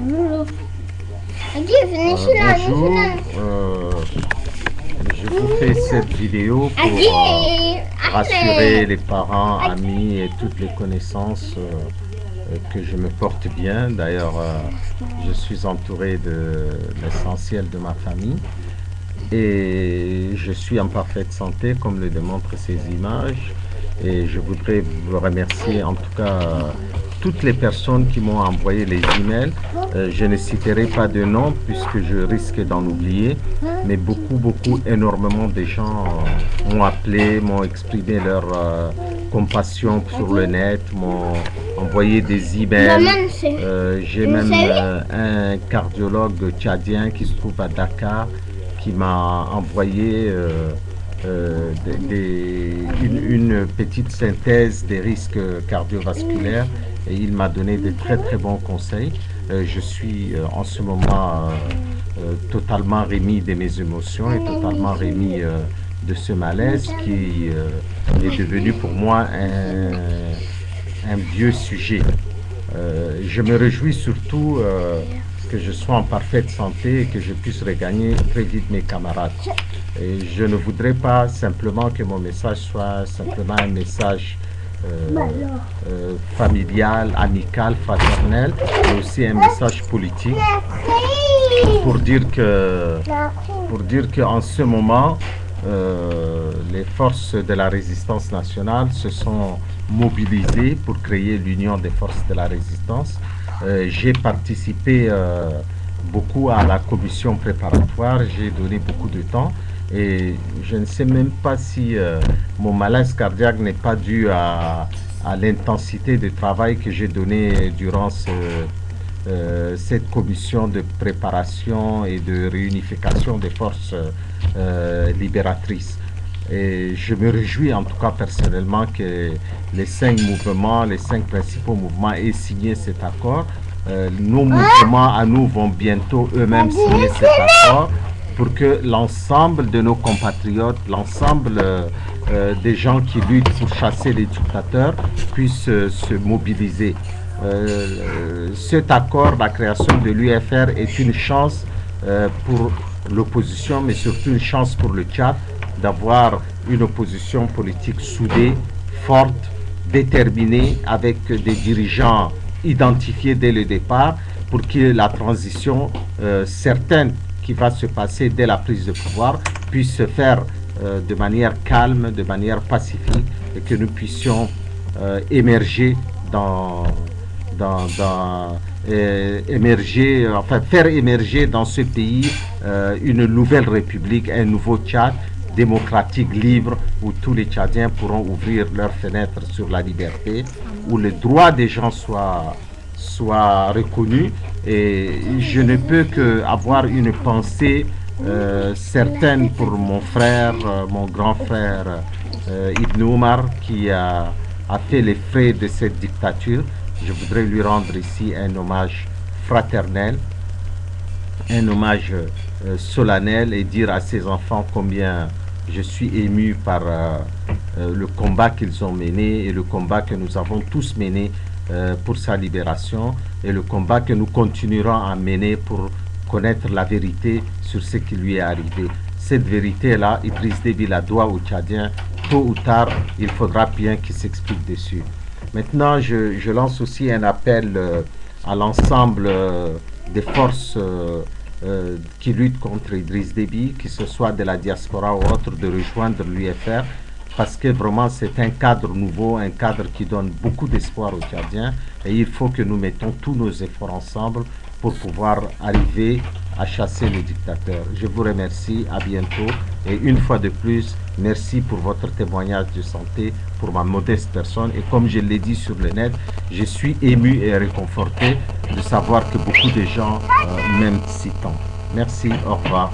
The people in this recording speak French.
Bonjour, je vous fais cette vidéo pour rassurer les parents, amis et toutes les connaissances que je me porte bien. D'ailleurs, je suis entouré de l'essentiel de ma famille et je suis en parfaite santé comme le démontrent ces images. Et je voudrais vous remercier en tout cas toutes les personnes qui m'ont envoyé les emails. Je ne citerai pas de nom puisque je risque d'en oublier, mais beaucoup, énormément de gens m'ont appelé, m'ont exprimé leur compassion sur le net, m'ont envoyé des emails. J'ai même un cardiologue tchadien qui se trouve à Dakar qui m'a envoyé une petite synthèse des risques cardiovasculaires et il m'a donné de très bons conseils. Je suis en ce moment totalement remis de mes émotions et totalement remis de ce malaise qui est devenu pour moi un vieux sujet. Je me réjouis surtout que je sois en parfaite santé et que je puisse regagner très vite mes camarades. Et je ne voudrais pas simplement que mon message soit simplement un message familial, amical, fraternel, mais aussi un message politique pour dire qu'en ce moment, les forces de la résistance nationale se sont mobilisées pour créer l'union des forces de la résistance. J'ai participé beaucoup à la commission préparatoire, j'ai donné beaucoup de temps et je ne sais même pas si mon malaise cardiaque n'est pas dû à l'intensité de travail que j'ai donné durant cette commission de préparation et de réunification des forces libératrices. Et je me réjouis en tout cas personnellement que les 5 mouvements, les 5 principaux mouvements aient signé cet accord. Nos mouvements à nous vont bientôt eux-mêmes signer cet accord pour que l'ensemble de nos compatriotes, l'ensemble des gens qui luttent pour chasser les dictateurs puissent se mobiliser. Cet accord, la création de l'UFR est une chance pour l'opposition, mais surtout une chance pour le Tchad d'avoir une opposition politique soudée, forte, déterminée, avec des dirigeants identifiés dès le départ pour que la transition certaine qui va se passer dès la prise de pouvoir puisse se faire de manière calme, de manière pacifique et que nous puissions émerger faire émerger dans ce pays une nouvelle république, un nouveau Tchad démocratique, libre, où tous les Tchadiens pourront ouvrir leurs fenêtres sur la liberté, où le droit des gens soit reconnu. Et je ne peux qu'avoir une pensée certaine pour mon frère, mon grand frère Ibn Omar, qui a fait les frais de cette dictature. Je voudrais lui rendre ici un hommage fraternel, un hommage solennel et dire à ses enfants combien je suis ému par le combat qu'ils ont mené et le combat que nous avons tous mené pour sa libération et le combat que nous continuerons à mener pour connaître la vérité sur ce qui lui est arrivé. Cette vérité-là, Idriss Déby la doit aux Tchadiens. Tôt ou tard, il faudra bien qu'il s'explique dessus. Maintenant, je lance aussi un appel à l'ensemble des forces qui luttent contre Idriss Déby, que ce soit de la diaspora ou autre, de rejoindre l'UFR, parce que vraiment c'est un cadre nouveau, un cadre qui donne beaucoup d'espoir aux Tchadiens, et il faut que nous mettons tous nos efforts ensemble pour pouvoir arriver à chasser les dictateurs. Je vous remercie, à bientôt, et une fois de plus, merci pour votre témoignage de santé pour ma modeste personne, et comme je l'ai dit sur le net, je suis ému et réconforté de savoir que beaucoup de gens m'aiment si tant. Merci, au revoir.